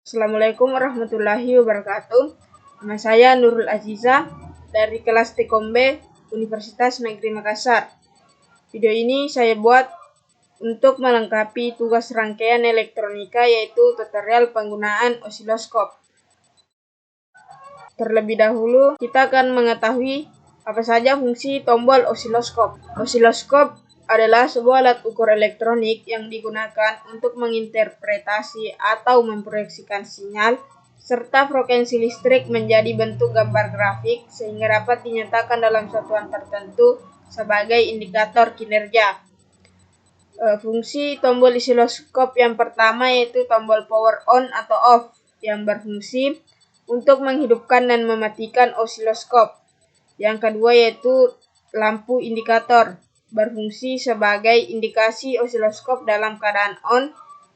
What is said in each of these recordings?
Assalamualaikum warahmatullahi wabarakatuh. Nama saya Nurul Aziza dari kelas Tekom B Universitas Negeri Makassar. Video ini saya buat untuk melengkapi tugas rangkaian elektronika yaitu tutorial penggunaan osiloskop. Terlebih dahulu kita akan mengetahui apa saja fungsi tombol osiloskop. Osiloskop adalah sebuah alat ukur elektronik yang digunakan untuk menginterpretasi atau memproyeksikan sinyal serta frekuensi listrik menjadi bentuk gambar grafik sehingga dapat dinyatakan dalam satuan tertentu sebagai indikator kinerja. Fungsi tombol osiloskop yang pertama yaitu tombol power on atau off yang berfungsi untuk menghidupkan dan mematikan osiloskop. Yang kedua yaitu lampu indikator berfungsi sebagai indikasi osiloskop dalam keadaan on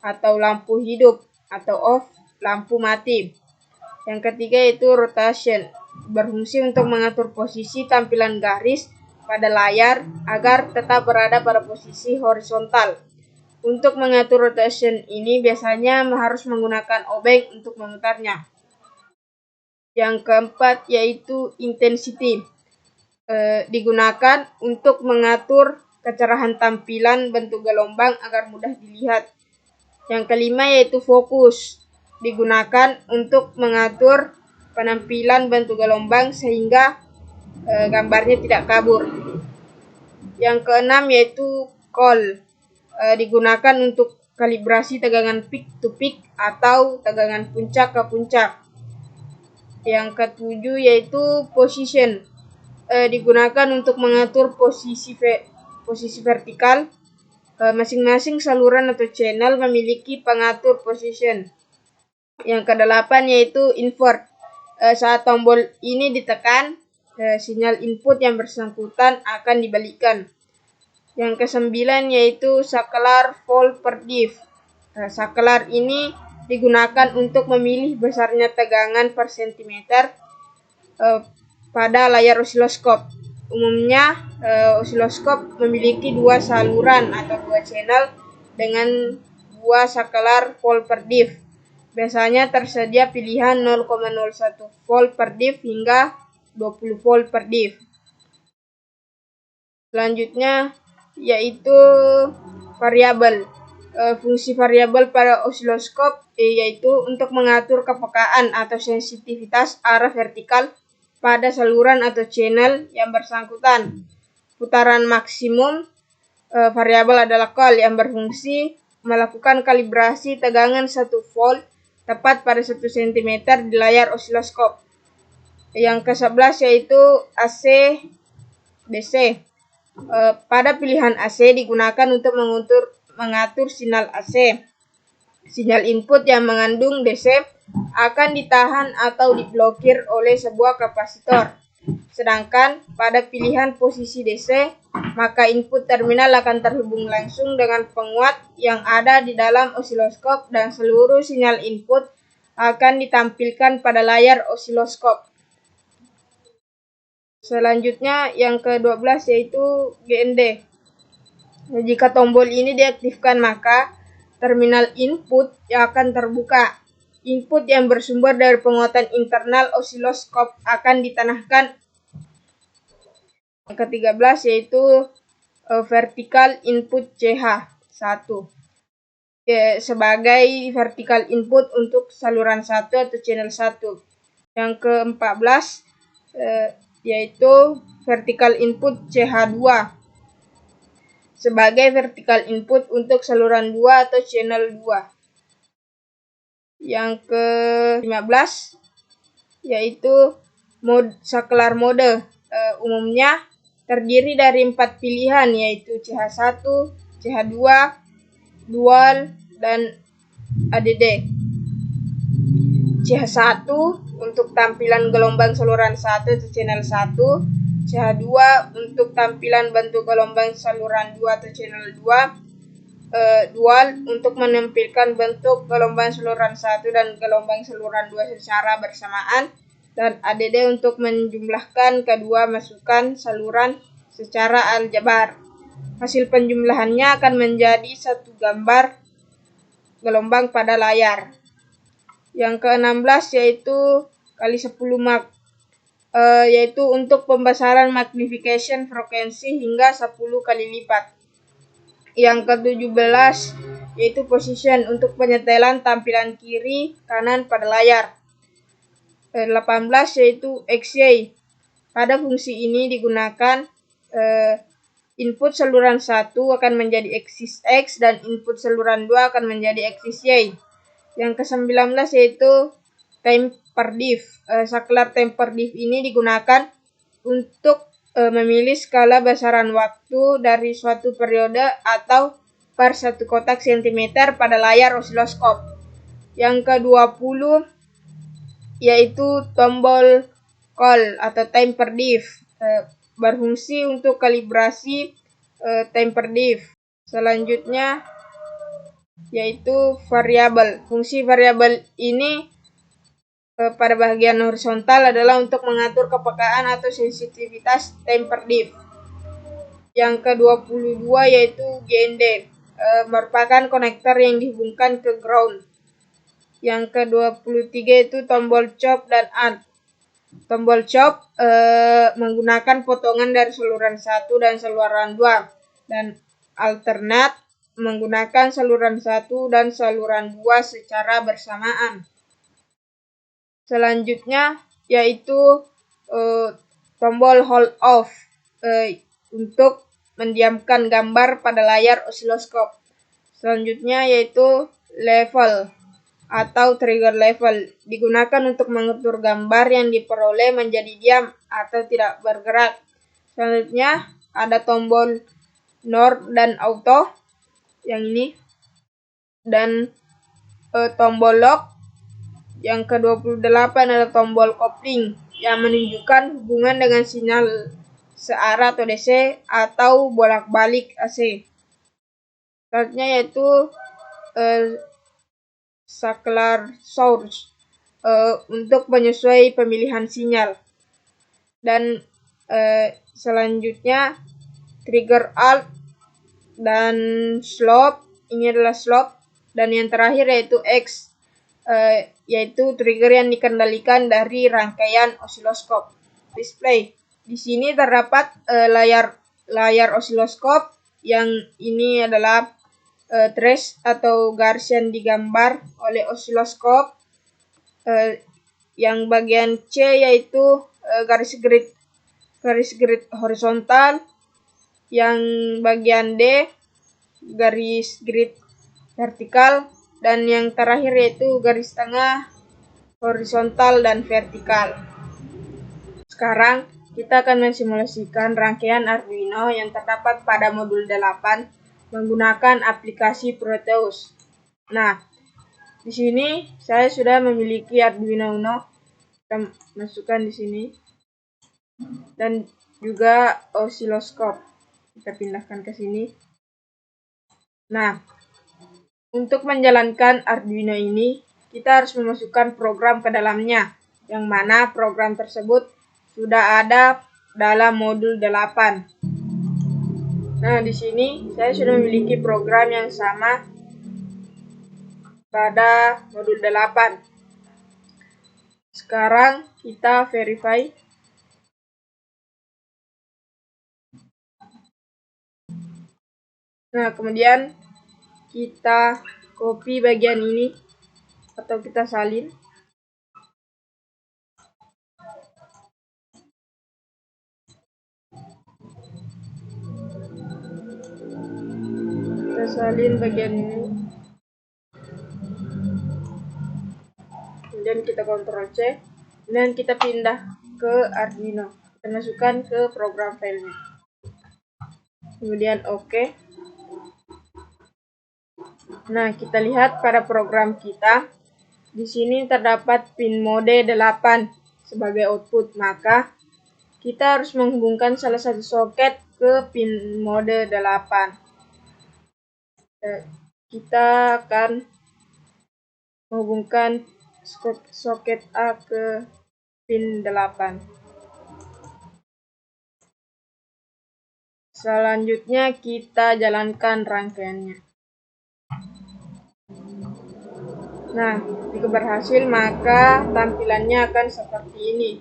atau lampu hidup atau off, lampu mati. Yang ketiga yaitu rotation berfungsi untuk mengatur posisi tampilan garis pada layar agar tetap berada pada posisi horizontal. Untuk mengatur rotation ini biasanya harus menggunakan obeng untuk memutarnya. Yang keempat yaitu intensity. Digunakan untuk mengatur kecerahan tampilan bentuk gelombang agar mudah dilihat. Yang kelima yaitu fokus. Digunakan untuk mengatur penampilan bentuk gelombang sehingga gambarnya tidak kabur. Yang keenam yaitu call. Digunakan untuk kalibrasi tegangan peak to peak atau tegangan puncak ke puncak. Yang ketujuh yaitu position. Digunakan untuk mengatur posisi vertikal. Masing-masing saluran atau channel memiliki pengatur position. Yang kedelapan yaitu invert. Saat tombol ini ditekan, sinyal input yang bersangkutan akan dibalikkan. Yang kesembilan yaitu saklar volt per div. Saklar ini digunakan untuk memilih besarnya tegangan per sentimeter pada layar osiloskop. Umumnya osiloskop memiliki dua saluran atau dua channel dengan dua saklar volt per div. Biasanya tersedia pilihan 0,01 volt per div hingga 20 volt per div. Selanjutnya yaitu variabel. Fungsi variabel pada osiloskop yaitu untuk mengatur kepekaan atau sensitivitas arah vertikal pada saluran atau channel yang bersangkutan. Putaran maksimum variabel adalah call yang berfungsi melakukan kalibrasi tegangan 1 volt tepat pada 1 cm di layar osiloskop. Yang ke-11 yaitu AC DC. Pada pilihan AC digunakan untuk mengatur sinyal AC. Sinyal input yang mengandung DC akan ditahan atau diblokir oleh sebuah kapasitor. Sedangkan pada pilihan posisi DC, maka input terminal akan terhubung langsung dengan penguat yang ada di dalam osiloskop dan seluruh sinyal input akan ditampilkan pada layar osiloskop. Selanjutnya yang ke-12 yaitu GND. Jika tombol ini diaktifkan maka terminal input yang akan terbuka. Input yang bersumber dari penguatan internal osiloskop akan ditanahkan. Yang ke-13 yaitu vertical input CH1 sebagai vertical input untuk saluran 1 atau channel 1. Yang ke-14 yaitu vertical input CH2 sebagai vertical input untuk saluran 2 atau channel 2. Yang ke-15 yaitu saklar mode. Umumnya terdiri dari 4 pilihan yaitu CH1, CH2, dual, dan ADD. CH1 untuk tampilan gelombang saluran 1 atau channel 1, CH2 untuk tampilan bentuk gelombang saluran 2 atau channel 2, dual untuk menampilkan bentuk gelombang saluran 1 dan gelombang saluran 2 secara bersamaan, dan ADD untuk menjumlahkan kedua masukan saluran secara aljabar. Hasil penjumlahannya akan menjadi satu gambar gelombang pada layar. Yang ke-16 yaitu kali 10 mak, yaitu untuk pembesaran magnification frekuensi hingga 10 kali lipat. Yang ke-17 yaitu position untuk penyetelan tampilan kiri kanan pada layar. 18 yaitu XY. Pada fungsi ini digunakan input saluran 1 akan menjadi aksis X dan input saluran 2 akan menjadi aksis Y. Yang ke-19 yaitu time per diff. Saklar time per diff ini digunakan untuk memilih skala besaran waktu dari suatu periode atau per satu kotak sentimeter pada layar osiloskop. Yang ke-20 yaitu tombol call atau time per diff, berfungsi untuk kalibrasi time per diff. Selanjutnya yaitu variabel. Fungsi variabel ini pada bagian horizontal adalah untuk mengatur kepekaan atau sensitivitas time per diff. Yang ke-22 yaitu GND, merupakan konektor yang dihubungkan ke ground. Yang ke-23 itu tombol chop dan add. Tombol chop menggunakan potongan dari saluran 1 dan saluran 2, dan alternate menggunakan saluran 1 dan saluran 2 secara bersamaan. Selanjutnya yaitu tombol hold off untuk mendiamkan gambar pada layar osiloskop. Selanjutnya yaitu level atau trigger level, digunakan untuk mengatur gambar yang diperoleh menjadi diam atau tidak bergerak. Selanjutnya ada tombol north dan auto yang ini, dan tombol lock. Yang ke-28 adalah tombol kopling yang menunjukkan hubungan dengan sinyal searah atau DC atau bolak-balik AC. Selanjutnya yaitu saklar source untuk menyesuaikan pemilihan sinyal. Dan selanjutnya trigger alt dan slope, ini adalah slope. Dan yang terakhir yaitu X, yaitu trigger yang dikendalikan dari rangkaian osiloskop. Display. Di sini terdapat layar osiloskop, yang ini adalah trace atau garis yang digambar oleh osiloskop. Yang bagian C yaitu garis grid horizontal. Yang bagian D garis grid vertikal, dan yang terakhir yaitu garis tengah horizontal dan vertikal. Sekarang kita akan mensimulasikan rangkaian Arduino yang terdapat pada modul 8 menggunakan aplikasi Proteus. Nah, di sini saya sudah memiliki Arduino Uno. Kita masukkan di sini, dan juga osiloskop. Kita pindahkan ke sini. Nah, untuk menjalankan Arduino ini, kita harus memasukkan program ke dalamnya, yang mana program tersebut sudah ada dalam modul 8. Nah, di sini saya sudah memiliki program yang sama pada modul 8. Sekarang kita verify. Nah, kemudian kita copy bagian ini atau kita salin. Kita salin bagian ini. Kemudian kita Ctrl C, dan kita pindah ke Arduino. Kita masukkan ke program filenya. Kemudian OK. Nah, kita lihat pada program kita. Di sini terdapat pin mode 8 sebagai output. Maka kita harus menghubungkan salah satu soket ke pin mode 8. Kita akan menghubungkan soket A ke pin 8. Selanjutnya kita jalankan rangkaiannya. Nah, jika berhasil maka tampilannya akan seperti ini.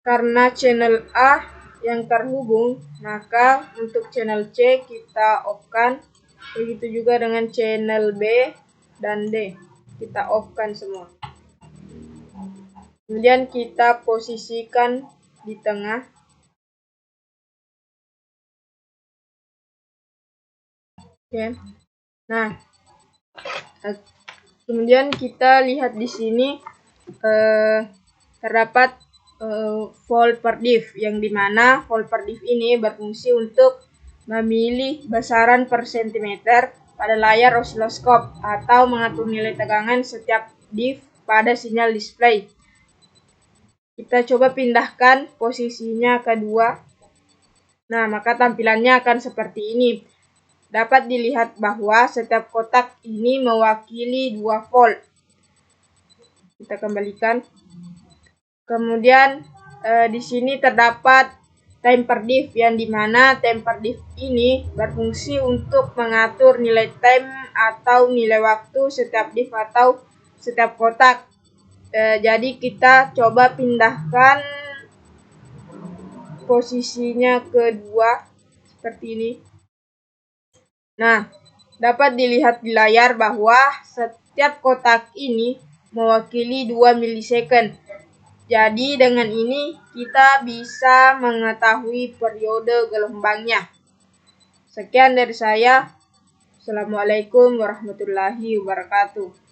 Karena channel A yang terhubung, maka untuk channel C kita off-kan. Begitu juga dengan channel B dan D, kita off-kan semua. Kemudian kita posisikan di tengah. Oke. Nah, kemudian kita lihat di sini terdapat volt per diff, yang dimana volt per diff ini berfungsi untuk memilih besaran per sentimeter pada layar osiloskop atau mengatur nilai tegangan setiap diff pada sinyal display. Kita coba pindahkan posisinya kedua. Nah, maka tampilannya akan seperti ini. Dapat dilihat bahwa setiap kotak ini mewakili 2 volt. Kita kembalikan. Kemudian di sini terdapat time per diff, yang dimana time per diff ini berfungsi untuk mengatur nilai time atau nilai waktu setiap diff atau setiap kotak. Jadi kita coba pindahkan posisinya kedua seperti ini. Nah, dapat dilihat di layar bahwa setiap kotak ini mewakili 2 milisecond. Jadi dengan ini kita bisa mengetahui periode gelombangnya. Sekian dari saya. Assalamualaikum warahmatullahi wabarakatuh.